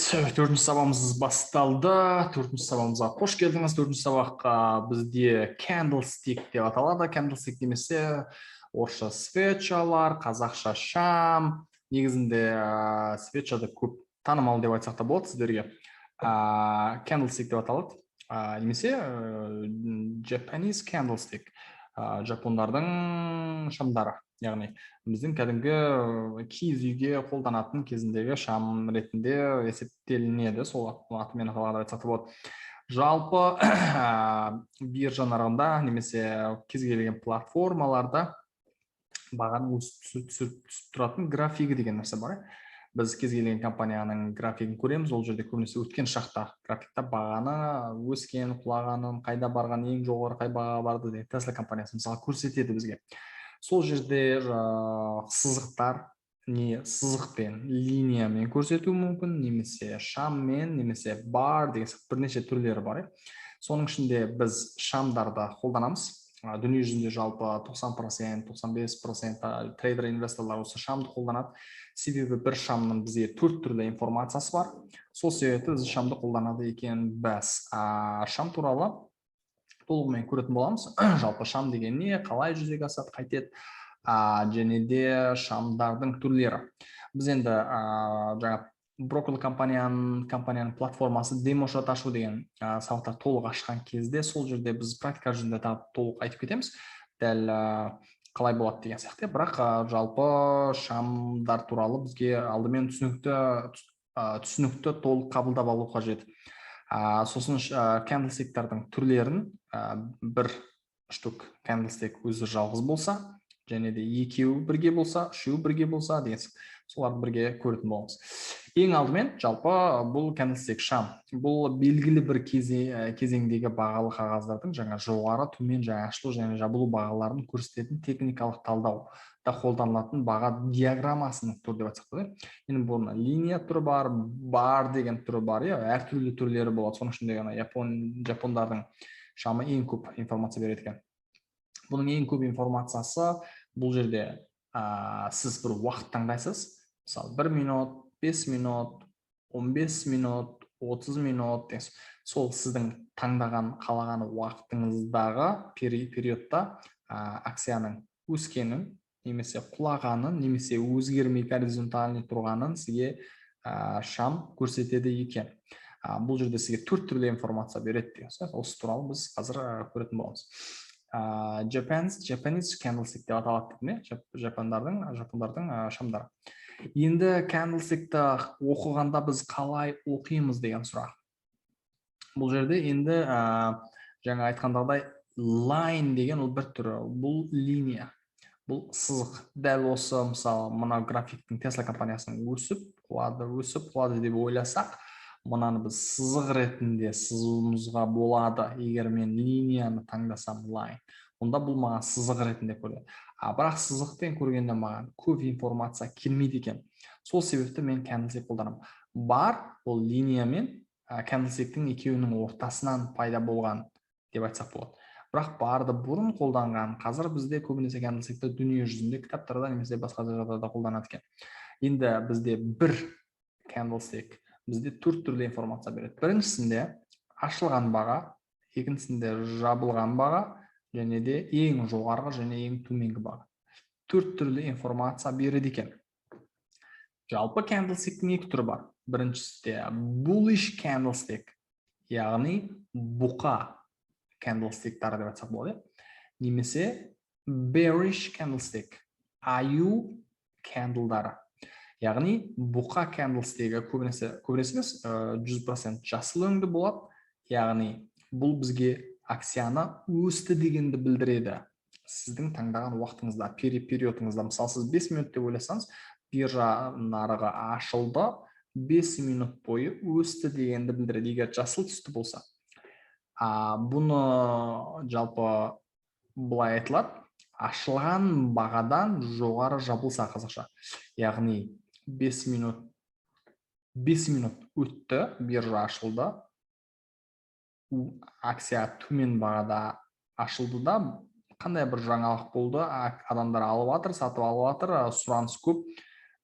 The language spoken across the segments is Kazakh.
төртінші сабағымыз басталды. Төртінші сабағымызға қош келдіңіз. Төртінші сабаққа бізде candlestick деп аталады. Candlestick демесе орысша свечалар, қазақша шам. Негізінде свечада көп танымал деп айтсақ та болады сіздерге. Candlestick деп аталады. Немесе Japanese candlestick. Жапондардың шамдары. Яғни біздің кәдімгі киіз үйге қолданатын кезіндегі шам ретінде есептелінеді. Сол атымен аталады айтсақ та болады. Жалпы биржа нарығында немесе кез келген платформаларда бағаны түсіп тұратын графигі деген нәрсе бар. Біз кез келген компанияның графигін көреміз. Ол жерде көбінесе өткен шақта графикта бағаны өскен, құлағанын, қайда барған, ең жоғары қай бағаға барды деген Tesla компаниясы мысалы көрсетеді бізге. Сол жерде сызықтар не сызықпен, линиямен көрсету мүмкін, немесе шаммен, немесе бар деген бірнеше түрлері бар. Соның ішінде біз шамдарды қолданамыз. Дүние жүзінде жалпы 90%, 95% трейдер инвесторлар осы шамды қолданады. Себебі бір шамның бізге 4 түрлі информациясы бар. Сол себепті біз шамды қолданады екен біз. Шам туралы толығымен көретін боламыз. Жалпы шам деген не, қалай жүзеге асады, қайтеді, және де шамдардың түрлері. Біз енді жаңа брокер компанияның платформасы демошот ашу деген сабақтар толық ашқан кезде сол жерде біз практика жүзінде толық айтып кетеміз. Дәл қалай болады деген сияқты. Бірақ жалпы шамдар туралы бізге алдымен түсінікті толық қабылдап алу қажет. Сосын candlestick'тардың түрлерін бір штук candlestick өзі жалғыз болса, және де екеуі бірге болса, үшеуі бірге болса деген соларды бірге көретін боламыз. Ең алдымен жалпы бұл candlestick шам. Бұл белгілі бір кезеңдегі бағалы қағаздардың жаңа жоғары, төмен, ашылу және жабылу бағаларын көрсететін техникалық талдау да қолданылатын баға диаграммасының түрі деп айтсақ та. Енді бұның линия түрі бар деген түрі бар, әртүрлі түрлері болады. Соның ішінде жапондардың шамы ең көп информация береді екен. Бұның ең көп информациясы бұл жерде сіз бір уақыт таңдайсыз. Мысалы 1 минут, 5 минут, 15 минут, 30 минут. Сол сіздің таңдаған қалаған уақытыңыздағы периодта акцияның өскенін, немесе құлағанын, немесе өзгермей горизонтальный тұрғанын сізге шам көрсетеді екен. Бұл жерде сізге 4 түрлі информация береді. Осы туралы біз қазір көретін боламыз. Japanese candlestick деп аталады, жапондардың шамдары. Енді candlestickті оқығанда біз қалай оқимыз деген сұрақ. Бұл жерде енді жаңа айтқандағыдай line деген ол бір түрі, бұл линия, бұл сызық. Дәл осы мысалы мына графиктің Tesla компаниясының өсіп құлады деп ойласақ, мұнаны біз сызық ретінде сызуымызға болады. Егер мен линияны таңдасам line, онда бұл маған сызық ретінде көреді. Бірақ сызықпен көргенде маған көп информация келмейді екен. Сол себепті мен candlestick қолданамын. Бар, ол линия мен candlestick'тің екеуінің ортасынан пайда болған деп айтсақ болады. Бірақ барды бұрын қолданған, қазір бізде көбінесе candlestick'ті дүние жүзінде кітаптарда немесе басқа жағдайда қолданады екен. Енді бізде бір candlestick бізде 4 түрлі информация береді. Біріншісінде ашылған баға, екіншісінде жабылған баға, және де ең жоғарғы және ең төменгі баға. 4 түрлі информация береді екен. Жалпы candlestick'тің 2 түрі бар. Біріншісінде bullish candlestick, яғни бұқа candlestick'тары деп айтсақ болады. Немесе bearish candlestick, аю candle'дары. Яғни бұқа candlestick'і көбінесе емес 100% жасыл өңді болады. Яғни бұл бізге акцияны өсті дегенді білдіреді. Сіздің таңдаған уақытыңызда, периодыңызда, мысалы сіз 5 минут деп ойласаңыз, биржа нарығы ашылды, 5 минут бойы өсті дегенді білдіреді. Егер жасыл түсті болса, бұны жалпы бұлай айтылады, ашылған бағадан жоғары жабылса қазақша. Яғни 5 минут өтті, биржа ашылды, акция төмен бағада ашылды да, қандай бір жаңалық болды, адамдар алып жатыр, сатып алып жатыр, сұраныс көп,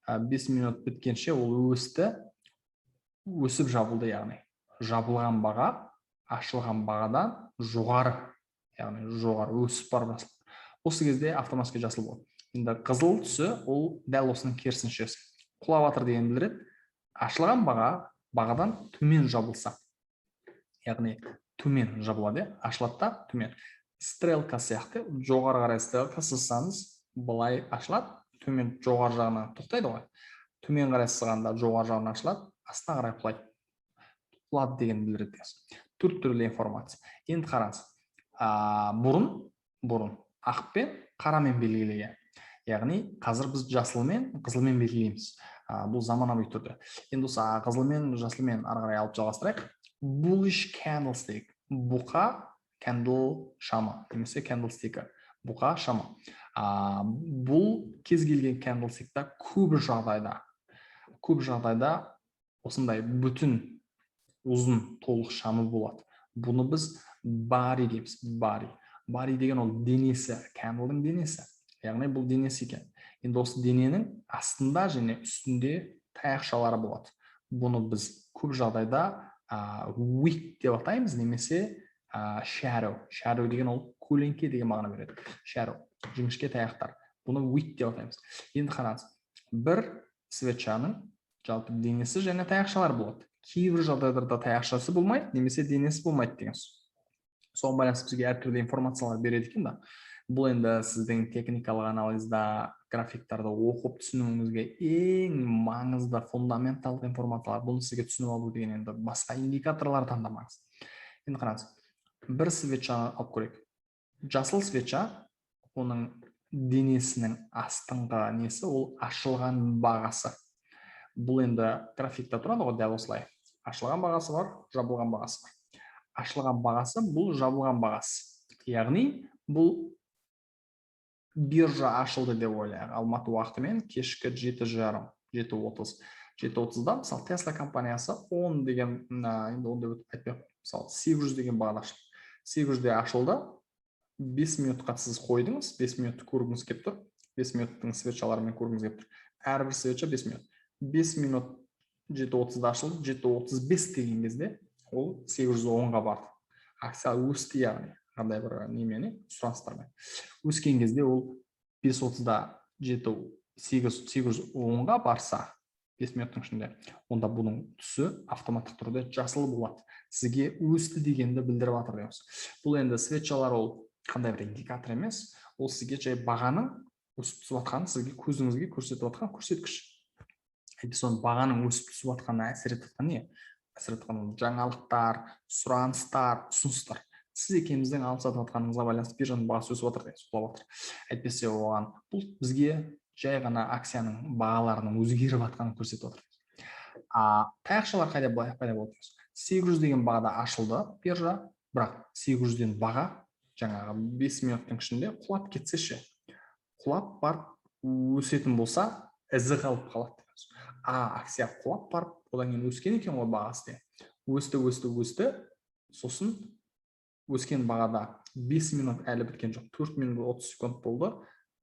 5 минут біткенше ол өсті, өсіп жабылды, яғни жабылған баға ашылған бағадан жоғары, яғни жоғары өсіп барып жасыл. Осы кезде автоматически жасыл болады. Енді қызыл түсі ол дәл осының керісіншесі. Құлап жатыр деген білдіреді, ашылған бағадан төмен жабылса, яғни төмен жабылады, ашылады да төмен. Стрелка сияқты, жоғары қарай стрелка сызсаңыз, былай ашылады, төмен жоғары жағына тоқтайды ғой. Төмен қарай сызғанда жоғары жағына ашылады, астына қарай құлайды. Құлады деген білдіреді. Төрт түрлі информация. Енді қараңыз, бұрын ақпен қарамен белгілеген. Яғни қазір біз жасылмен, қызылмен белгілейміз. Бұл заманауи түрде. Енді осы қызылмен, жасылмен ары қарай алып жалғастырайық. Bullish candlestick. Бұқа candle шамы, немесе candlestick, бұқа шамы. Бұл кез келген candlestickта көп жағдайда осындай бүтін ұзын толық шамы болады. Бұны біз бари дейміз. Бари деген ол денесі, candle'дың денесі. Яғни бұл денесі екен. Енді осы дененің астында және үстінде таяқшалары болады. Бұны біз көп жағдайда wick деп атаймыз, немесе shadow. Shadow деген ол көлеңке деген мағына береді. Shadow, жіңішке таяқтар. Бұны wick деп атаймыз. Енді қараңыз, бір свечаның жалпы денесі және таяқшалары болады. Кейбір жағдайларда таяқшасы болмайды, немесе денесі болмайды деген сөз. Соған байланысты бізге әртүрлі информациялар береді екен да. Бұл енді сіздің техникалық анализда графиктарды оқып түсінуіңізге ең маңызды фундаменталдық информациялар. Бұны сізге түсініп алу деген енді басқа индикаторлар таңдамаңыз. Енді қараңыз, бір свечаны алып көрейік. Жасыл свеча, оның денесінің астыңғы несі ол ашылған бағасы. Бұл енді графикта тұрады ғой, дәл осылай. Ашылған бағасы бар, жабылған бағасы бар. Ашылған бағасы бұл жабылған бағасы. Яғни бұл биржа ашылды деп ойлайық. Алматы уақытымен кешкі 7:30, 7:30-да мысалы Tesla компаниясы 10 деген, енді 10 деп айтпай, мысалы 800 деген бағада ашылды. 800-де ашылды, 5 минутқа сіз қойдыңыз, 5 минутты көргіңіз келіп тұр, 5 минуттың свечаларымен көргіңіз келіп тұр. Әрбір свеча 5 минут. 5 минут 7:30-да ашылды, 7:35 деген кезде ол 810-ға барды. Акция өсті, яғни қандай бір немене сұраныстармен. Өскен кезде ол 5:30-да 810-ға барса, 5 минуттың ішінде, онда бұның түсі автоматтық түрде жасыл болады. Сізге өсті дегенді білдіріп жатыр дейміз. Бұл енді свечалар ол қандай бір индикатор емес, ол сізге жай бағаның өсіп түсіп жатқанын сізге көзіңізге көрсетіп жатқан көрсеткіш. Соны бағаның өсіп түсіп жатқанына әсер етіп жатқан не? Әсер етіп жатқан жаңалықтар, сұраныстар, ұсыныстар. Сіз екеуміздің алып сатып жатқаныңызға байланысты биржаның бағасы өсіп жатыр дейміз, құлап жатыр. Әйтпесе оған бұл бізге жай ғана акцияның бағаларының өзгеріп жатқанын көрсетіп отыр. Таяқшалар қайда пайда болды? 800 деген бағада ашылды биржа, бірақ 800-ден баға жаңағы 5 минуттың ішінде құлап кетсе ше. Құлап барып өсетін болса, ізі қалып қалады. Акция құлап барып, одан кейін өскен екен ғой бағасы. Өсті, сосын өскен бағада 5 минут әлі біткен жоқ, 4 минут 30 секунд болды.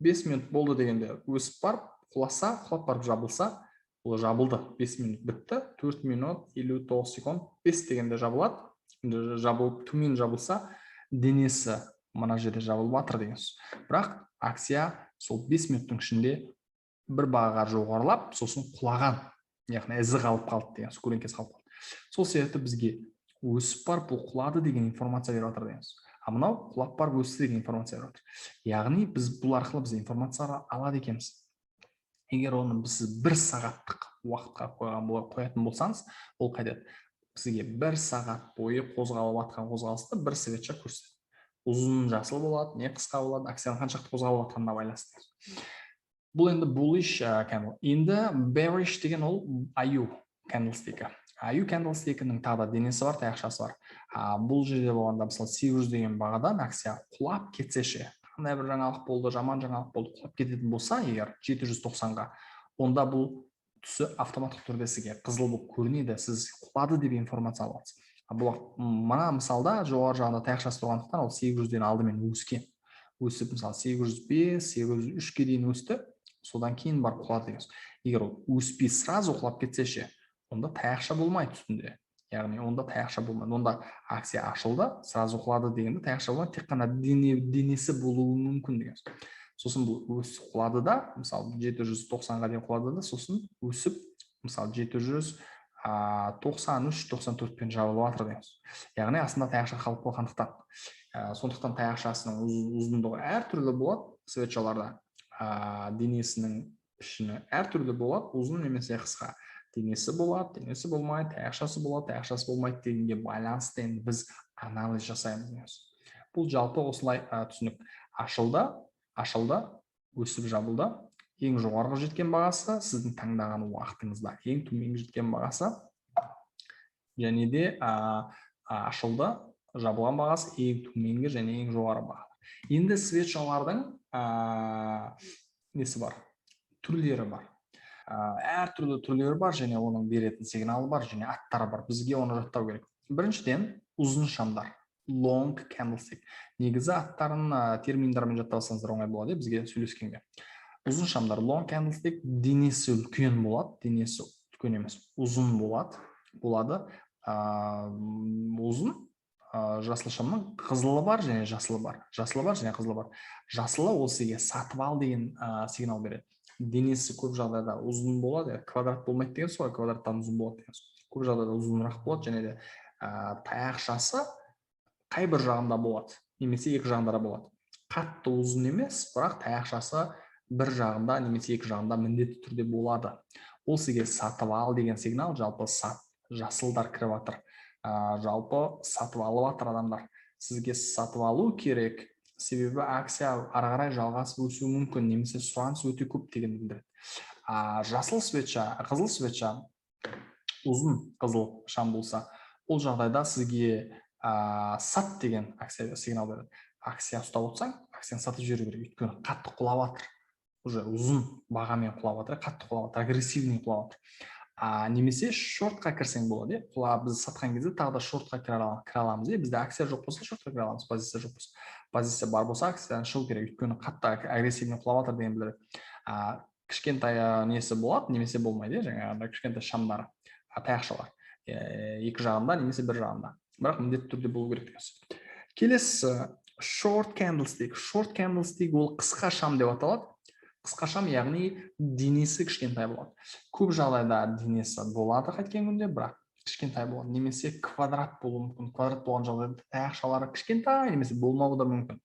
5 минут болды дегенде өсіп барып, құлап барып жабылса, ол жабылды. 5 минут бітті, 4 минут 59 секунд, 5 дегенде жабылады. Жабылып, төмен жабылса, денесі мына жерде жабылып жатыр деген сөз. Бірақ акция сол 5 минуттың ішінде бір бағаға жоғарылап, сосын құлаған, яғни ізі қалып қалды деген сөз, көлеңкесі қалып қалды. Сол себепті бізге өсіп барып, бұл құлады деген информация беріп жатыр деген сөз. Мынау құлап барып өсті деген информация беріп жатыр. Яғни біз бұл арқылы біз информация алады екенбіз. Егер оны біз 1 сағаттық уақытқа қоятын болсаңыз, ол қайтеді? Бізге 1 сағат бойы қозғалып жатқан қозғалысты бір свеча көрсетеді. Ұзын жасыл болады, не қысқа болады, акцияның қаншақты қозғалып жатқанына байланысты. Бұл енді bullish candle. Енді bearish деген ол аю candlestick. Аю candlestick'інің тағы да денесі бар, таяқшасы бар. Бұл жерде болғанда мысалы 800 деген бағадан акция құлап кетсе ше, қандай бір жаңалық болды, жаман жаңалық болды, құлап кететін болса, егер 790-ға, онда бұл түсі автоматтық түрде сізге қызыл болып көрінеді, сіз құлады деп информация аласыз. Мына мысалда жоғары жағында таяқшасы тұрғандықтан ол 800-ден алдымен өскен. Өсіп мысалы 805, 803-ке дейін өсті, содан кейін барып құлады деген. Егер ол өспей сразу құлап кетсе ше, онда таяқша болмайды үстінде. Яғни онда таяқша болмайды. Онда акция ашылды, сразу құлады дегенде таяқша болмайды, тек қана денесі болуы мүмкін деген. Сосын бұл өсіп құлады да, мысалы 790-ға дейін құлады да, сосын өсіп, мысалы 793-94-пен жабылып жатыр деген. Яғни астында таяқша қалып қойғандықтан. Сондықтан таяқшасының ұзындығы әртүрлі болады светчаларда. Денесінің пішіні әртүрлі болады, ұзын немесе қысқа. Денесі болады, денесі болмайды, таяқшасы болады, таяқшасы болмайды дегенге байланысты енді біз анализ жасаймыз. Бұл жалпы осылай түсінік. Ашылды, өсіп жабылды. Ең жоғарғы жеткен бағасы сіздің таңдаған уақытыңызда. Ең төменгі жеткен бағасы және де ашылды, жабылған бағасы ең төменгі және ең жоғары баға. Енді светчалардың несі бар? Түрлері бар. Әртүрлі түрлері бар және оның беретін сигналы бар және аттары бар. Бізге оны жаттау керек. Біріншіден ұзын шамдар. Long candlestick. Негізі аттарын терминдармен жаттап алсаңыздар оңай болады, бізге сөйлескенге. Ұзын шамдар, long candlestick, денесі үлкен болады, денесі үлкен емес, ұзын болады. Ұзын, жасыл шамның қызылы бар және жасылы бар. Жасылы ол сізге сатып ал деген сигнал береді. Денесі көп жағдайда ұзын болады, квадрат болмайды деген солай, квадраттан ұзын болады деген. Көп жағдайда ұзынырақ болады және де таяқшасы қай бір жағында болады, немесе екі жағында болады. Қатты ұзын емес, бірақ таяқшасы бір жағында немесе екі жағында міндетті түрде болады. Ол сізге сатып ал деген сигнал, жалпы жасылдар кіріп жатыр. Жалпы сатып алып жатыр адамдар. Сізге сатып алу керек, себебі акция ары қарай жалғасып өсуі мүмкін, немесе сұраныс өте көп деген білдіреді. Жасыл светча, қызыл светча, ұзын қызыл шам болса, ол жағдайда сізге сат деген акция сигнал береді. Акция ұстап отырсаң, акцияны сатып жіберу керек, өйткені қатты құлап жатыр. Уже ұзын бағамен құлап жатыр, қатты құлап жатыр, агрессивный құлап жатыр. Немесе шортқа кірсең болады, біз сатқан кезде тағы да шортқа кіре аламыз. Бізде акция жоқ болса, шортқа кіре аламыз, позиция жоқ болса. Позиция бар болса, акцияны шығу керек, өйткені қатты агрессивный құлап жатыр деген білдіреді. Кішкентай несі болады, немесе болмайды, жаңағы кішкентай шамдар, таяқшалар. Екі жағында немесе бір жағында. Бірақ міндетті түрде болу керек деген. Келесі short candlestick. Short candlestick ол қысқа шам деп аталады. Қысқа шам, яғни денесі кішкентай болады. Көп жағдайда денесі болады қайткен күнде, бірақ кішкентай болады. Немесе квадрат болуы мүмкін. Квадрат болған жағдайда таяқшалары кішкентай, немесе болмауы да мүмкін.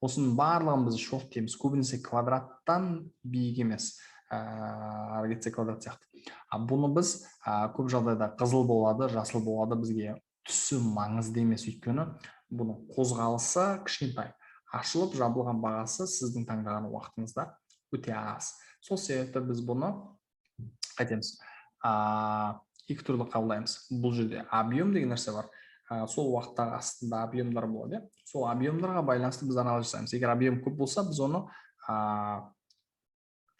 Осының барлығын біз short дейміз. Көбінесе квадраттан биік емес. Ары кетсе квадрат сияқты. Бұны біз көп жағдайда қызыл болады, жасыл болады, бізге түсі маңызды емес, өйткені бұның қозғалысы кішкентай. Ашылып жабылған бағасы сіздің таңдаған уақытыңызда өте аз. Сол себепті біз бұны қайтеміз. Екі түрлі қабылдаймыз. Бұл жерде объем деген нәрсе бар. Сол уақыттағы астында объемдар болады. Сол объемдарға байланысты біз анализ жасаймыз. Егер объем көп болса, біз оны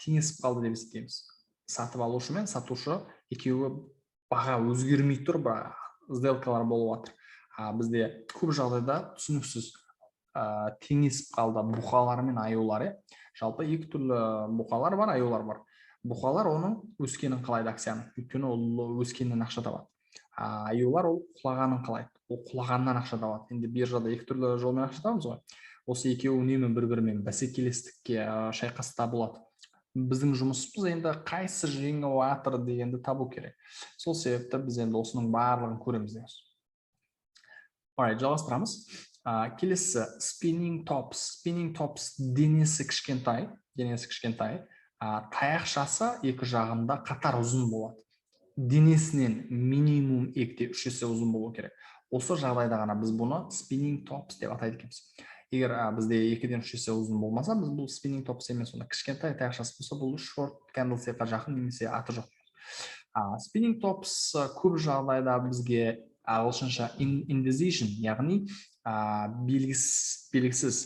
теңесіп қалды деп есептейміз. Сатып алушы мен сатушы екеуі баға өзгермей тұр, бірақ сделкалар болып жатыр. Бізде көп жағдайда түсініксіз теңесіп қалды бұқалар мен аюлар. Жалпы екі түрлі бұқалар бар, аюлар бар. Бұқалар оның өскенін қалайды акцияның, өйткені ол өскеннен ақша табады. Аюлар ол құлағанын қалайды, ол құлағаннан ақша табады. Енді биржада екі түрлі жолмен ақша табамыз ғой. Осы екеуі үнемі бір-бірімен бәсекелестікке шайқаста болады. Біздің жұмысымыз енді қайсы жеңіп жатыр дегенді табу керек. Сол себепті біз енді осының барлығын көреміз дегенбіз. Жалғастырамыз. Келесі spinning tops. Spinning tops денесі кішкентай, таяқшасы екі жағында қатар ұзын болады. Денесінен минимум 2-3 есе ұзын болу керек. Осы жағдайда ғана біз бұны spinning tops деп атайды екенбіз. Егер бізде 2-3 есе ұзын болмаса, біз бұл spinning tops емес, онда кішкентай таяқшасы болса, бұл short candlestickқа жақын немесе аты жоқ. Spinning tops көп жағдайда бізге ағылшынша indecision, яғни белгісіз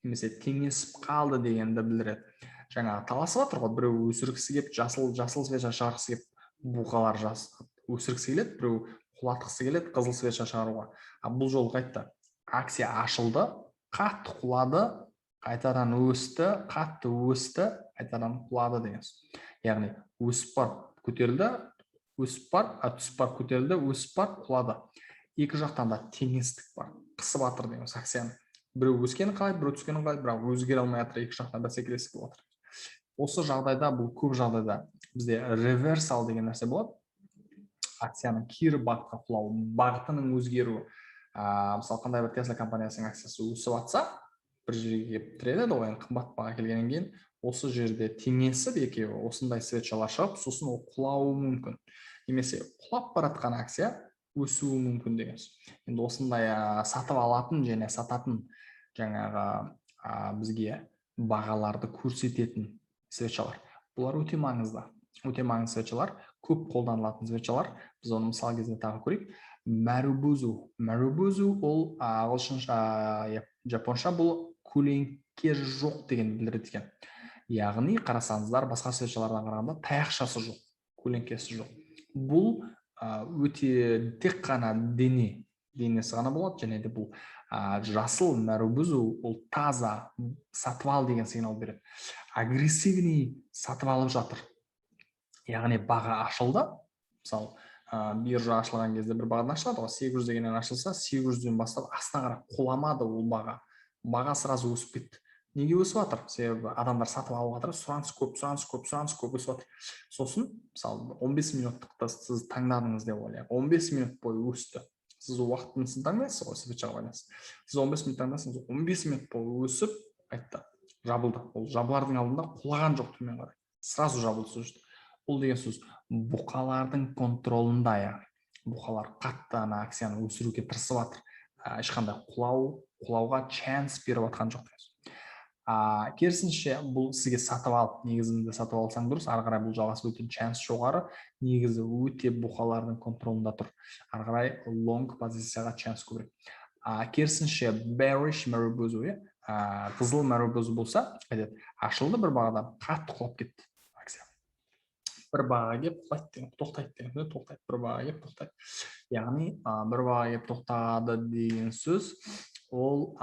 немесе теңесіп қалды дегенді білдіреді. Жаңағы таласып жатыр ғой, біреу өсіргісі келіп, жасыл свеча шығарғысы келіп, бұқалар өсіргісі келеді, біреу құлатқысы келеді, қызыл свеча шығаруға. Бұл жол қайтты. Акция ашылды, қатты құлады, қайтадан өсті, қатты өсті, қайтадан құлады деген. Яғни өсіп бар, көтерілді, өсіп бар, түсіп бар, көтерілді, өсіп бар, құлады. Екі жақтан да теңестік бар, қысып жатыр дейміз акцияны. Біреу өскенін қалайды, біреу түскенін қалайды, бірақ өзгере алмай жатыр, екі жақтан бәсекелестік болып жатыр. Осы жағдайда, бұл көп жағдайда бізде реверсал деген нәрсе болады. Акцияның кері бағытқа құлауы, бағытының өзгеруі. Мысалы, қандай бір Tesla компаниясының акциясы өсіп жатса, бір жерге келіп тіреледі, ол енді қымбат баға келгеннен кейін, осы жерде теңесіп екеуі осындай свечалар шығып, сосын ол құлауы мүмкін. Немесе құлап баратқан акция өсуі мүмкін деген. Енді осындай сатып алатын және сататын жаңағы бізге бағаларды көрсететін свечалар. Бұлар өте маңызды. Өте маңызды свечалар, көп қолданылатын свечалар. Біз оны мысал кезінде тағы көрейік. Мәрубузу. Мәрубузу ол ағылшынша, жапонша бұл көлеңке жоқ деген білдіреді екен. Яғни қарасаңыздар, басқа свечалардан қарағанда таяқшасы жоқ, көлеңкесі жоқ. Бұл өте тек қана денесі ғана болады, және де бұл жасыл мәрубузу ол таза сатып ал деген сигнал береді. Агрессивный сатып алып жатыр. Яғни баға ашылды. Мысалы, биржа ашылған кезде бір бағадан ашылады, 800 дегеннен ашылса, 800-ден бастап астына қарап құламады ол баға. Баға сразу өсіп кетті. Неге өсіп жатыр? Себебі адамдар сатып алып жатыр, сұраныс көп өсіп жатыр. Сосын, мысалы, 15 минуттықты сіз таңдадыңыз деп ойлайық. 15 минут бойы өсті. Сіз уақытын таңдайсыз ғой, свечаға байланысты. Сіз 15 минут таңдасаңыз, 15 минут бойы өсіп, айтты, жабылды. Ол жабылардың алдында құлаған жоқ төмен қарай. Сразу жабылды сөз. Бұл деген сөз бұқалардың контролында, яғни бұқалар қатты акцияны өсіруге тырысып жатыр. Ешқандай құлауға шанс беріп жатқан жоқ. Керісінше бұл сізге сатып алып, негізінде сатып алсаң дұрыс, ары қарай бұл жалғасып өтетін шанс жоғары, негізі өте бұқалардың контролында тұр. Ары қарай лонг позицияға шанс көбірек. Керісінше bearish мәрубузу, қызыл мәрубузу болса, ашылды бір бағадан, қатты құлап кетті акция. Бір бағаға келіп тоқтайды, бір бағаға келіп тоқтайды. Яғни бір бағаға келіп тоқтады деген сөз, ол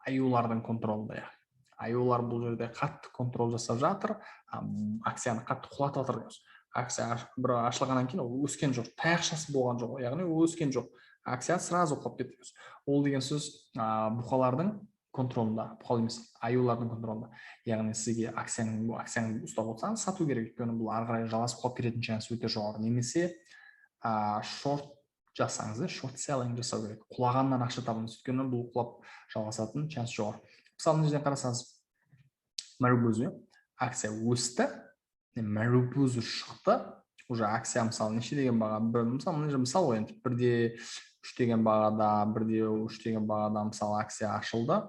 аюлардың контролында. Аюлар бұл жерде қатты контрол жасап жатыр, акцияны қатты құлатып жатыр. Акция бір ашылғаннан кейін ол өскен жоқ, таяқшасы болған жоқ, яғни ол өскен жоқ. Акция сразу құлап кетті. Ол деген сөз бұқалардың контролында, бұқал емес, аюлардың контролында. Яғни сізге акцияны ұстап отырсаңыз, сату керек, өйткені бұл ары қарай жалғасып құлап кететін шансы өте жоғары. Немесе шорт жасаңыз, шорт селлинг жасау керек. Құлағаннан ақша табыңыз, өйткені бұл құлап жалғасатын шанс жоғары. Мысалы, мына жерден қарасаңыз, мәрубузу акция өсті, мәрубузу шықты, уже акция мысалы неше деген баға, мысалы енді 1.3 деген бағада, 1.3 деген бағада мысалы акция ашылды,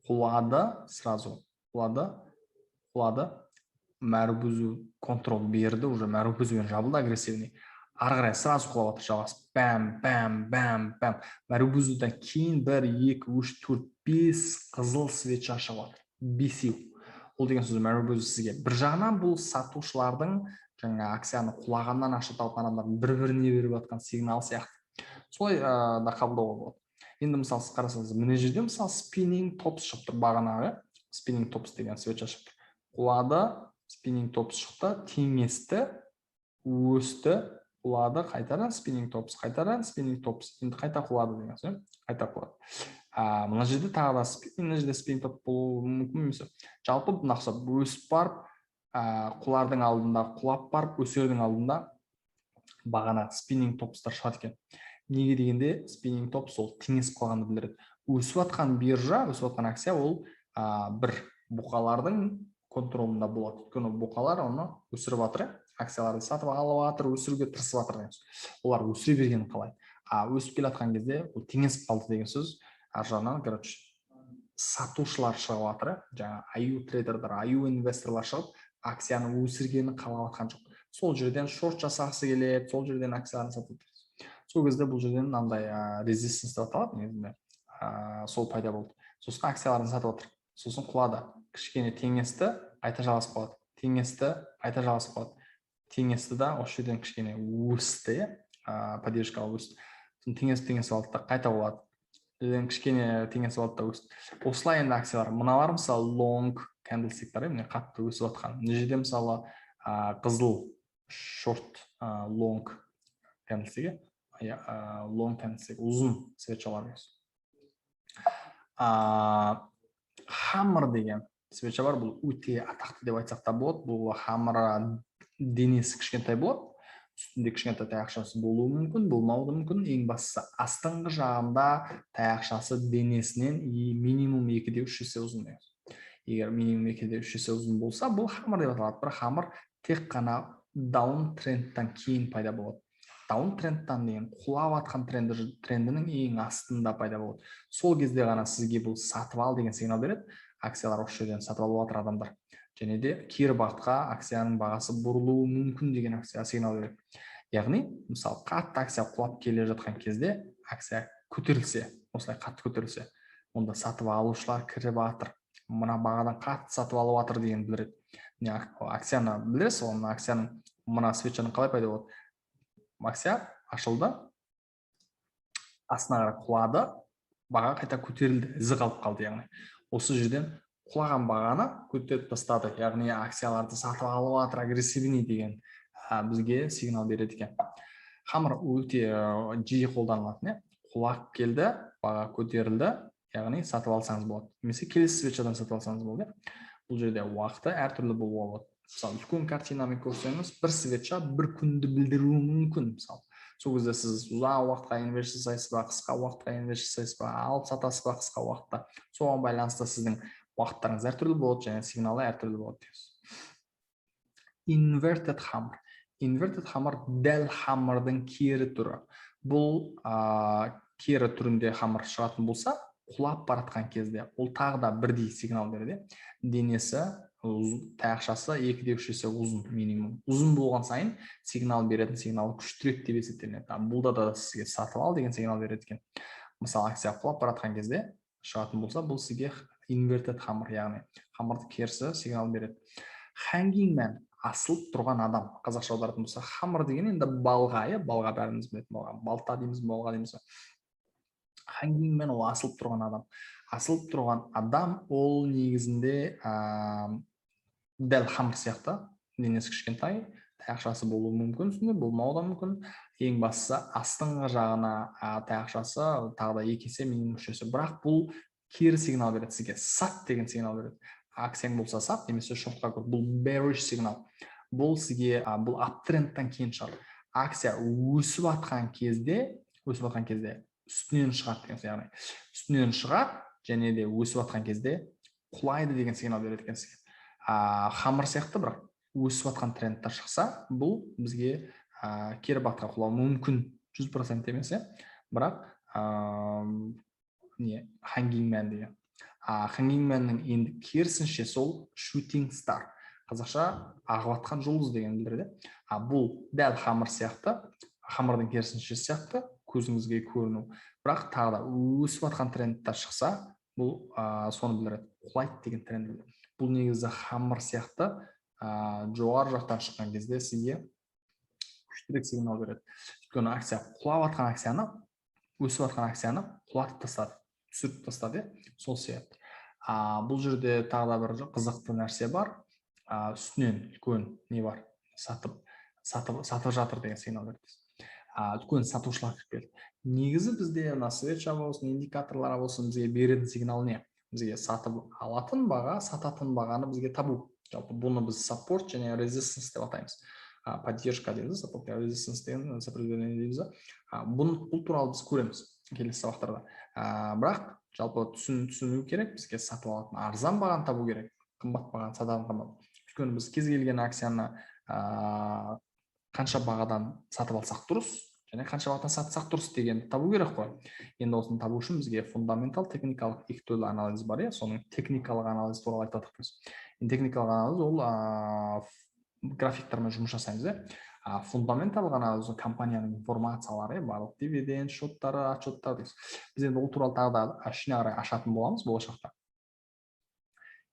құлады, сразу құлады, мәрубузу контрол берді, уже мәрубузумен жабылды, агрессивный. Ары қарай сразу құлап жатыр, жалғасып, бәм. Мәрубузудан кейін 1, 2, 3, 4, 5 қызыл свеча шығып жатыр. 5. Ол деген сөз мәрубузу сізге. Бір жағынан бұл сатушылардың жаңа акцияны құлағаннан ақша тауып адамдардың бір-біріне беріп жатқан сигнал сияқты. Солай да қабылдауға болады. Енді мысалы сіз қарасаңыз, мына жерде мысалы spinning tops шығып тұр, бағанағы spinning tops деген свеча шығып тұр. Құлады, spinning tops шықты, теңесті, өсті, құлады, қайтадан spinning tops, енді қайта құлады деген сөз, қайта құлады. Мына жерде тағы да spinning tops болуы мүмкін емес. Жалпы нақса өсіп барып, құлардың алдында, құлап барып, өсердің алдында бағана spinning topстар шығады екен. Неге дегенде spinning tops ол теңесіп қалғанды білдіреді. Өсіп жатқан биржа, өсіп жатқан акция ол бір бұқалардың контролында болады. Өйткені бұқалар оны өсіріп жатыр, акцияларды сатып алып жатыр, өсіруге тырысып жатыр. Олар өсіре бергенін қалайды. Өсіп келе жатқан кезде ол теңесіп қалды деген сөз. Ар жағынан, сатушылар шығып жатыр, жаңа аю трейдерлер, аю инвесторлар шығып, акцияны өсіргенін қалап жатқан жоқ. Сол жерден шорт жасағысы келеді, сол жерден акцияларын сатып жатыр. Сол кезде бұл жерден мынандай резистенс деп аталады, негізінде сол пайда болды. Сосын акцияларын сатып жатыр. Сосын құлады, кішкене теңесті, қайта жалғасып қалады. Теңесті, қайта жалғасып қалады. Теңесті да осы жерден кішкене өсті, поддержкаға өсті. Теңесіп алды да қайта құлады. Кішкене теңесіп алды да өсті. Осылай енді акциялар. Мыналар мысалы long candlestick-тар, қатты өсіп жатқан. Мына жерде мысалы қызыл short long candlestick'e long candlestick uzun свечалар дейміз. Hammer деген свеча бар, бұл өте атақты деп айтсақ та болады. Бұл hammer денесі кішкентай болады, үстінде кішкентай таяқшасы болуы мүмкін, болмауы мүмкін. Ең бастысы астыңғы жағында таяқшасы денесінен минимум 2-3 есе ұзын. Егер минимум 2-3 есе ұзын болса, бұл hammer деп аталады. Бірақ hammer тек қана даун трендтан кейін пайда болады. Даун трендтан деген құлап атқан трендінің ең астында пайда болады. Сол кезде ғана сізге бұл сатып ал деген сигнал береді. Акциялар осы жерден сатып алып жатыр адамдар. Және де кері бағытқа акцияның бағасы бұрылуы мүмкін деген акция сигнал береді. Яғни, мысалы, қатты акция құлап келе жатқан кезде акция көтерілсе, осылай қатты көтерілсе, онда сатып алушылар кіріп жатыр. Мына бағадан қатты сатып алып жатыр деген білдіреді. Акцияны білесіз, оның акцияның мына свечаның қалай пайда болады? Акция ашылды, астына қарай құлады, баға қайта көтерілді, ізі қалып қалды. Яғни осы жерден құлаған бағаны көтеріп тастады. Яғни акцияларды сатып алып жатыр, агрессивный деген бізге сигнал береді екен. Hammer өте жиі қолданылатын. Құлап келді, баға көтерілді, яғни сатып алсаңыз болады. Немесе келесі свечадан сатып алсаңыз болады. Бұл жерде уақыты әртүрлі болуы болады. Мысалы, үлкен картинамен көрсеңіз, бір свеча бір күнді білдіруі мүмкін. Мысалы, сол кезде сіз ұзақ уақытқа инвест жасайсыз ба, қысқа уақытқа инвест жасайсыз ба, алып сатасыз ба қысқа уақытта. Соған байланысты сіздің уақыттарыңыз әртүрлі болады, және сигналы әртүрлі болады. Inverted hammer. Inverted hammer дәл hammer'дың кері түрі. Бұл кері түрінде hammer шығатын болса, құлап баратқан кезде ол тағы да бірдей сигнал береді. Денесі, таяқшасы 2-3 есе ұзын минимум. Ұзын болған сайын сигнал беретін сигнал күштірек деп есептелінеді. Бұлда да сізге сатып ал деген сигнал береді екен. Мысалы, акция құлап баратқан кезде шығатын болса, бұл сізге inverted hammer, яғни hammer'ды керісі сигнал береді. Hanging man, асылып тұрған адам. Қазақша аударатын болса, hammer деген енді балға, балға бәріміз білетін, балта дейміз, балға дейміз. Hanging man ол асылып тұрған адам. Асылып тұрған адам ол негізінде дәл hammer сияқты, денесі кішкентай, таяқшасы болуы мүмкін, үстінде болмауы да мүмкін. Ең бастысы астыңғы жағына таяқшасы тағы да 2 есе минимум 3 есе. Бірақ бұл кері сигнал береді сізге, сат деген сигнал береді. Акцияң болса сат, немесе шортқа көр. Бұл bearish сигнал. Бұл сізге бұл аптрендтан кейін шығады. Акция өсіп атқан кезде үстінен шығады деген, яғни үстінен шығады, және де өсіп атқан кезде құлайды деген сигнал береді екен сізге. Hammer сияқты, бірақ өсіп атқан трендтер шықса, бұл бізге кері бағытқа құлауы мүмкін, 100% емес, бірақ hanging man деген. Hanging manның енді керісінше сол shooting star. Қазақша ағып атқан жұлдыз деген білдіреді. Бұл дәл hammer сияқты, hammer'дың керісінше сияқты, көзіңізге көріну. Бірақ тағы да өсіп атқан трендтер шықса, бұл соны білдіреді. Құлайды деген тренд білдіреді. Бұл негізі hammer сияқты жоғары жақтан шыққан кезде сізге күштірек сигнал береді. Өйткені акция құлап атқан акцияны, өсіп атқан акцияны құлатып тастады, түсіріп тастады, сол себепті. Бұл жерде тағы да бір қызықты нәрсе бар. Үстінен үлкен не бар? Сатып жатыр деген сигнал береді. Үлкен сатушылар кіріп келді. Негізі бізде свеча болсын, индикаторлар болсын, бізге беретін сигнал не? Бізге сатып алатын баға, сататын бағаны бізге табу. Жалпы бұны біз support және resistance деп атаймыз. Поддержка дейміз, support және resistance деген сопротивление дейміз. Бұл туралы біз көреміз келесі сабақтарда. Бірақ жалпы түсіну керек, бізге сатып алатын арзан бағаны табу керек, қымбат бағаны сататын қымбат. Өйткені біз кез келген акцияны қанша бағадан сатып алсақ дұрыс, және қанша бағадан сатсақ дұрыс дегенді табу керек қой. Енді осыны табу үшін бізге фундаментал, техникалық екі түрлі анализ бар, соның техникалық анализ туралы айтып жатырмыз. Техникалық анализ ол графиктармен жұмыс жасаймыз. Фундаментал анализ компанияның информациялары, барлық дивиденд шоттары, отчеттары. Біз енді ол туралы тағы да ашатын боламыз болашақта.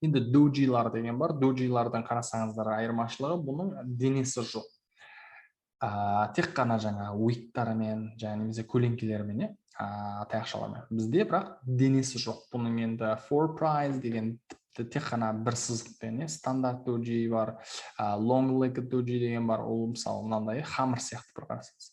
Енді доджилар деген бар. Доджилардан қарасаңыздар айырмашылығы, бұның денесі жоқ. Тек қана жаңа уиктарымен, немесе көлеңкелермен, таяқшалармен. Бізде бірақ денесі жоқ. Бұның енді for price деген тек қана бір сызықпен, стандарт доджи бар, long legged доджи деген бар, ол мысалы мынандай хаммер сияқты бір қарасаңыз.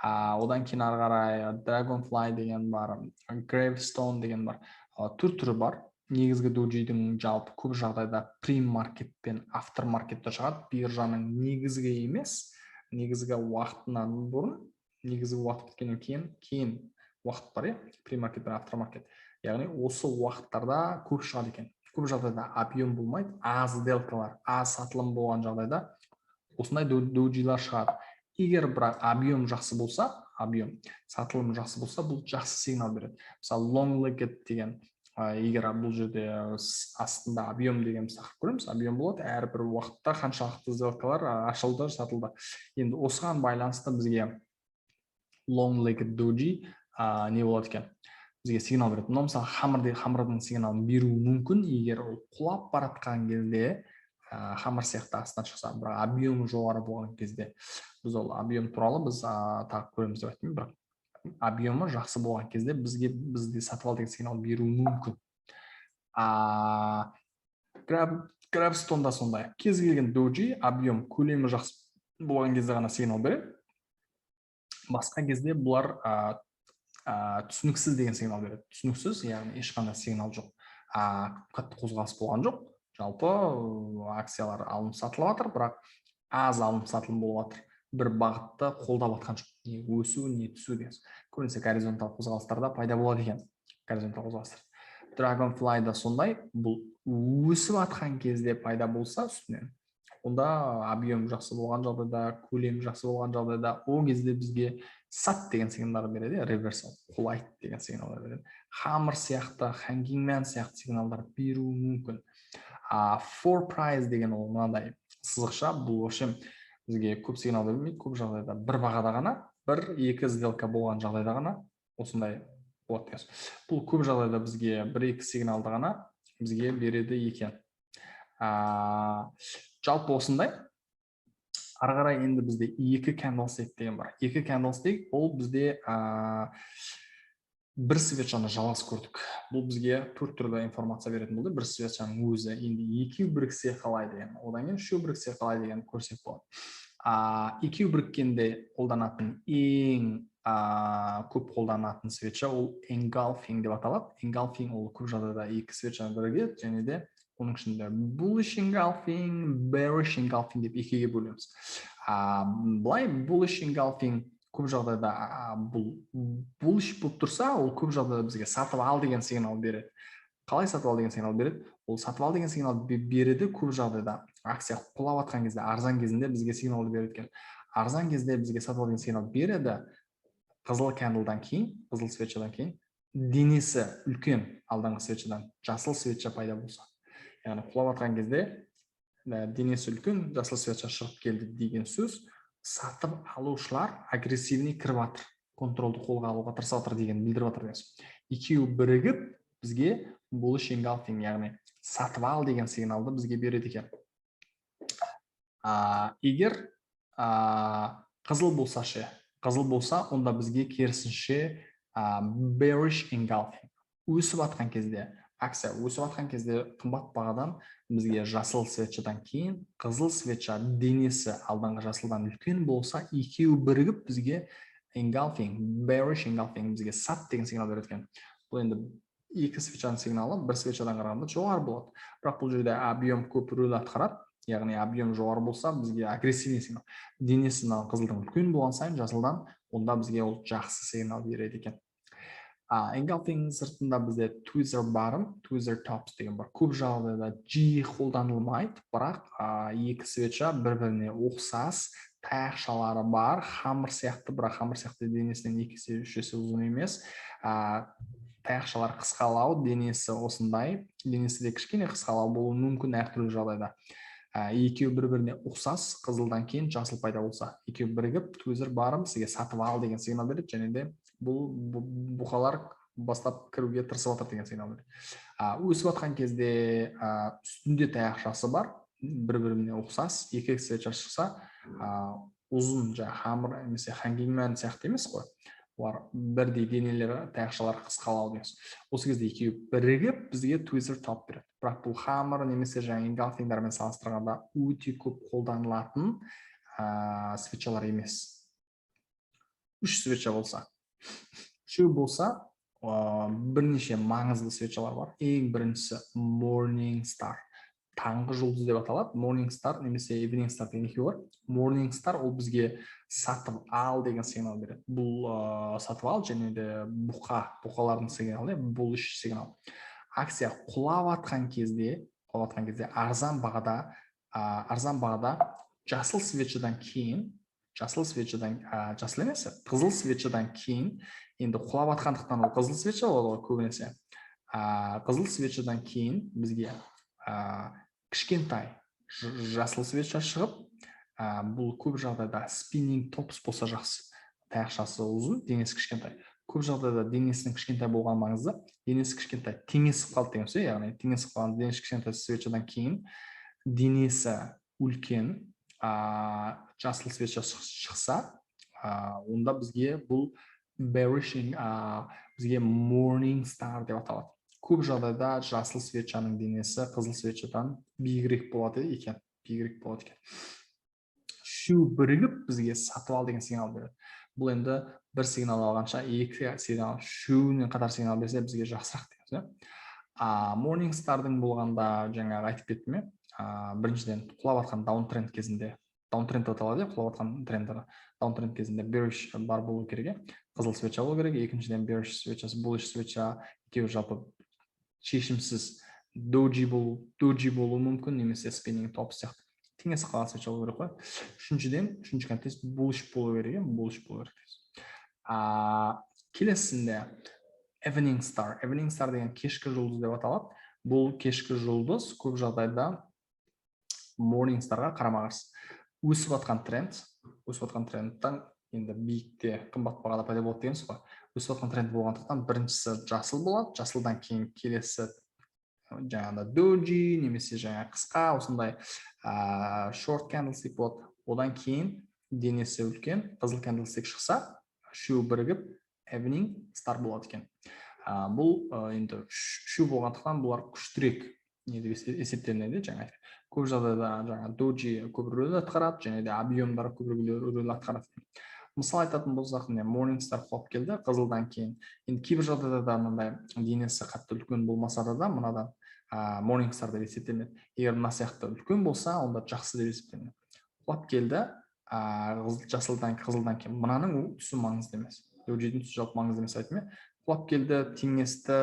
Одан кейін ары қарай dragonfly деген бар, gravestone деген бар, түрі бар. Негізгі доджидің жалпы көп жағдайда pre-market пен after-marketте шығады. Биржаның негізгі емес, негізгі уақытынан бұрын, негізгі уақыт біткеннен кейін уақыт бар, pre-market пен after-market. Яғни осы уақыттарда көп шығады екен. Көп жағдайда объем болмайды, аз сделкалар, аз сатылым болған жағдайда осындай доджилар шығады. Егер бірақ объем жақсы болса, сатылым жақсы болса, бұл жақсы сигнал береді. Мысалы long legged деген, егер бұл жерде астында объем деген тақырып көреміз, объем болады, әрбір уақытта қаншалықты сделкалар ашылды, сатылды. Енді осыған байланысты бізге long legged doji не болады екен? Бізге сигнал береді. Мынау мысалы хаммердің сигналын беруі мүмкін, егер ол құлап баратқан кезде хаммер сияқты астынан шықса, бірақ объемы жоғары болған кезде, біз ол объем туралы біз тағы көреміз деп айтпаймын, бірақ объемы жақсы болған кезде бізде сатып ал деген сигнал беруі мүмкін. Gravestone да сондай. Кез келген доджи объем көлемі жақсы болған кезде ғана сигнал береді. Басқа кезде бұлар түсініксіз деген сигнал береді. Түсініксіз, яғни ешқандай сигнал жоқ. Қатты қозғалыс болған жоқ. Жалпы акциялар алынып сатылып жатыр, бірақ аз алынып сатылым болып жатыр. Бір бағытты қолдап жатқан жоқ. Не өсу, не түсу деген. Көбінесе горизонтал қозғалыстарда пайда болады екен. Горизонтал қозғалыстар. Dragonfly да сондай, бұл өсіп жатқан кезде пайда болса үстінен, онда объем жақсы болған жағдайда, көлем жақсы болған жағдайда, ол кезде бізге сат деген сигналдар береді, реверсал, құлайды деген сигналдар береді. Хаммер сияқты, хангингмен сияқты сигналдар беруі мүмкін. For price деген ол мынандай сызықша, бұл общем бізге көп сигнал бермейді, көп жағдайда бір бағада ғана, бір-екі сделка болған жағдайда ғана осындай болады. Бұл көп жағдайда бізге бір-екі сигналды ғана бізге береді екен. Жалпы осындай. Ары қарай енді бізде екі candlestick деген бар. Екі candlestick ол бізде бір свечаны жалғыз көрдік. Бұл бізге төрт түрлі информация беретін болды. Бір свечаның өзі енді екеу біріксе қалай деген, одан кейін үшеу біріксе қалай деген көрсек болады. Екеу біріккенде қолданатын ең көп қолданатын свеча ол engulfing деп аталады. Engulfing ол көп жағдайда екі свечаны бірігеді, және де оның ішінде bullish engulfing, bearish engulfing деп екіге бөлеміз. Бұлай bullish engulfing көп жағдайда бұл bullish болып тұрса, ол көп жағдайда бізге сатып ал деген сигнал береді. Қалай сатып ал деген сигнал береді? Ол сатып ал деген сигнал береді көп жағдайда. Акция құлап жатқан кезде, арзан кезінде бізге сигналды береді екен. Арзан кезде бізге сатып ал деген сигнал береді. Қызыл кэндлдан кейін, қызыл свечадан кейін, денесі үлкен алдыңғы свечадан жасыл свеча пайда болса. Яғни құлап жатқан кезде денесі үлкен, жасыл свеча шығып келді деген сөз, сатып алушылар агрессивный кіріп жатыр, контролды қолға алуға тырысып жатыр деген білдіріп жатыр. Екеуі бірігіп бізге bullish engulfing, яғни сатып ал деген сигналды бізге береді екен. Егер қызыл болса ше, қызыл болса, онда бізге керісінше bearish engulfing. Өсіп жатқан кезде, акция өсіп жатқан кезде қымбат бағадан бізге жасыл свечадан кейін қызыл свеча денесі алдыңғы жасылдан үлкен болса, екеуі бірігіп бізге engulfing, bearish engulfing бізге сат деген сигнал береді екен. Бұл енді екі свечаның сигналы бір свечадан қарағанда жоғары болады. Бірақ бұл жерде объем көп рөл атқарады. Яғни объем жоғары болса, бізге агрессивный сигнал. Денесі қызылдан үлкен болған сайын жасылдан, онда бізге ол жақсы сигнал береді екен. Engulfing сыртында бізде tweezer bottom, tweezer tops деген бар. Көп жағдайда жиі қолданылмайды, бірақ екі свеча бір-біріне ұқсас, таяқшалары бар, хаммер сияқты, бірақ хаммер сияқты денесінен екесе үшесе ұзын емес. Таяқшалар қысқалау, денесі осындай, денесі де кішкене қысқалау болуы мүмкін әртүрлі жағдайда. Екеуі бір-біріне ұқсас, қызылдан кейін жасыл пайда болса, екеуі бірігіп tweezer bottom сізге сатып ал деген сигнал береді, және де бұл бұқалар бастап кіруге тырысып жатыр деген сигнал береді. Өсіп жатқан кезде үстінде таяқшасы бар, бір-біріне ұқсас, екі свеча шықса, ұзын хаммер немесе хангингмен сияқты емес қой. Олар бірдей денелері, таяқшалар қысқалау деген. Осы кезде екеуі бірігіп бізге tweezer top береді. бірақ бұл хаммер немесе жаңа engulfingдармен салыстырғанда өте көп қолданылатын свечалар емес. 3 свеча болса, үшеу болса, бірнеше маңызды свечалар бар. Ең біріншісі Morning Star. Таңғы жұлдыз деп аталады. Morning Star немесе Evening Star деген екеуі бар. Morning Star ол бізге сатып ал деген сигнал береді. Бұл сатып ал және де бұқалардың сигналы, бұл үш сигнал. Акция құлап атқан кезде арзан бағада жасыл свечадан кейін, жасыл емес, қызыл свечадан кейін, енді құлап атқандықтан ол қызыл свеча болады ғой көбінесе. Қызыл свечадан кейін бізге кішкентай жасыл свеча шығып, бұл көп жағдайда spinning tops болса жақсы. Таяқшасы ұзын, денесі кішкентай. Көп жағдайда денесінің кішкентай болған маңызды, денесі кішкентай теңесіп қалды деген сөз, яғни теңесіп қалған денесі кішкентай свечадан кейін денесі үлкен жасыл свеча шықса, онда бізге бұл bearish, бізге Morning Star деп аталады. Көп жағдайда жасыл свечаның денесі қызыл свечадан биігірек болады екен. Үшеу бірігіп бізге сатып ал деген сигнал береді. Бұл енді бір сигнал алғанша екі сигнал, үшеуінен қатар сигнал берсе бізге жақсырақ деген. Morning Star'дың болғанда жаңағы айтып кеттім ме? Біріншіден құлап атқан даунтренд кезінде, даунтренд аталады, құлап атқан трендері. Даунтренд кезінде bearish бар болу керек, қызыл свеча болу керек. Екіншіден bearish свечасы, bullish свеча екеуі жалпы шешімсіз doji болуы мүмкін, немесе spinning tops сияқты теңесі қалған свеча болу керек қой. Үшінші контекст bullish болу керек. Келесінде Evening Star деген кешкі жұлдыз деп аталады. Бұл кешкі жұлдыз көп жағдайда Morning Starға қарама-қарсы. Өсіп атқан трендтан енді биікте қымбат бағада пайда болады деген сөз. Өсіп атқан тренд болғандықтан біріншісі жасыл болады, жасылдан кейін келесі жаңағыда doji немесе жаңа қысқа осындай short candlestick болады. Одан кейін денесі үлкен қызыл candlestick шықса, үшеуі бірігіп Evening Star болады екен. Бұл енді үшеу болғандықтан бұлар күштірек есептелінеді. Жаңа көп жағдайда жаңа doji көп рөл атқарады, және де объемдары көп рөл атқарады. Мысал айтатын болсақ, Morning Star құлап келді, қызылдан кейін. Енді кейбір жағдайда мынандай денесі қатты үлкен болмаса да мынадан Morning Star деп есептелінеді. Егер мына сияқты үлкен болса, онда жақсы деп есептелінеді. Құлап келді, жасылдан қызылдан кейін. Мынаның түсі маңызды емес. Doji'дің түсі жалпы маңызды емес айтып ме? Құлап келді, теңесті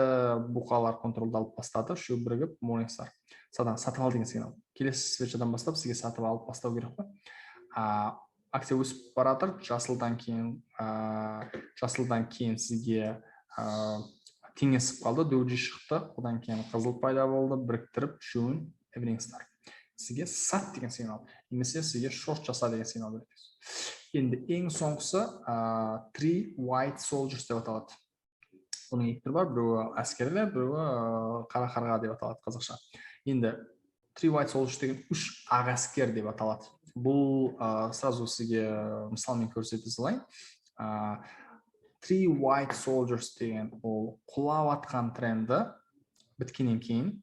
бұқалар контролды алып бастады, үшеу бірігіп Morning Star. Сатып ал деген сигнал. Келесі свечадан бастап сізге сатып алып бастау керек қой. Акция өсіп баратыр, жасылдан кейін сізге теңесіп қалды, doji шықты, одан кейін қызыл пайда болды, біріктіріп үшеуін Evening Star. Сізге сат деген сигнал, немесе сізге шорт жаса деген сигнал береді. Енді ең соңғысы Three White Soldiers деп аталады. Оның екі түрі бар, біреуі әскерлер, біреуі қара қарға деп аталады қазақша. Енді Three White Soldiers деген үш ақ әскер деп аталады. Бұл сразу сізге мысалмен көрсете салайын. Three White Soldiers деген ол құлап атқан тренді біткеннен кейін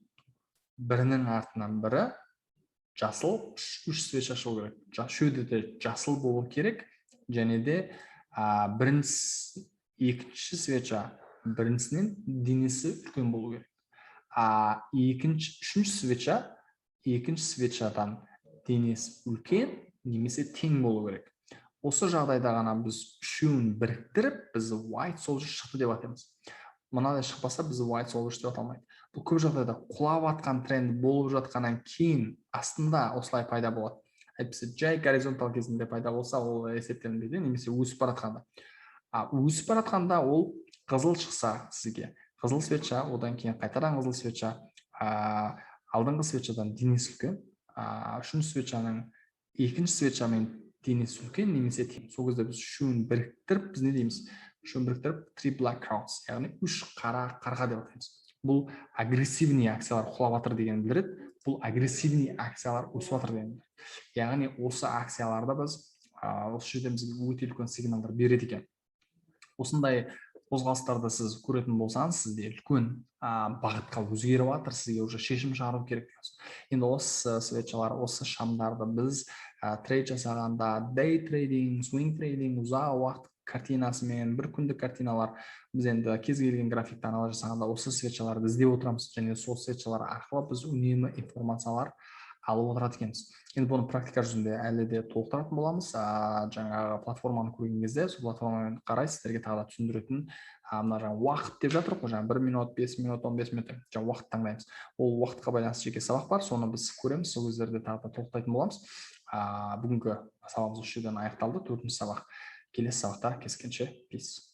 бірінің артынан бірі жасыл үш свеча шығу керек. Үшеуі де жасыл болу керек, және де екінші свеча біріншісінен денесі үлкен болу керек. Екінші свечадан денесі үлкен немесе тең болу керек. Осы жағдайда ғана біз үшеуін біріктіріп, біз White Soldiers шықты деп атаймыз. Мынадай шықпаса, біз White Soldiers деп аталмайды. Бұл көп жағдайда құлап атқан тренд болып жатқаннан кейін астында осылай пайда болады. Әйтпесе жай горизонтал кезінде пайда болса, ол есептелінбейді, немесе өсіп баратқанда. Өсіп баратқанда ол қызыл шықса сізге, қызыл свеча, одан кейін қайтадан қызыл свеча, алдыңғы свечадан денесі үлкен, үшінші свечаның екінші свечамен денесі үлкен немесе тең. Сол кезде біз үшеуін біріктіріп, біз не дейміз? Үшеуін біріктіріп Three Black Crowns, яғни үш қара қарға деп атаймыз. Бұл агрессивный акциялар құлап жатыр деген білдіреді. Бұл агрессивный акциялар өсіп жатыр деген білдіреді. Яғни осы акцияларда біз осы жерде бізге өте үлкен сигналдар береді екен. Осындай қозғалыстарды сіз көретін болсаңыз, сізде үлкен бағытқа өзгеріп жатыр, сізге уже шешім шығару керек. Енді осы светчалар, осы шамдарды біз трейд жасағанда, day trading, swing trading, ұзақ уақыт картинасымен, бір күндік картиналар, біз енді кез келген графикті анализ жасағанда осы светчаларды іздеп отырамыз, және сол светчалар арқылы біз үнемі информациялар алып отырады екенбіз. Енді бұны практика жүзінде әлі де толықтыратын боламыз. Жаңағы платформаны көрген кезде, сол платформаны қарай сіздерге тағы да түсіндіретін мына жаңа уақыт деп жатыр ғой, жаңа 1 минут, 5 минут, 15 минут жаңа уақыт таңдаймыз. Ол уақытқа байланысты жеке сабақ бар, соны біз көреміз, сол кездерде тағы да толықтайтын боламыз. Бүгінгі сабағымыз осы жерден аяқталды. 4-ші сабақ. Келесі сабақта кездескенше, peace.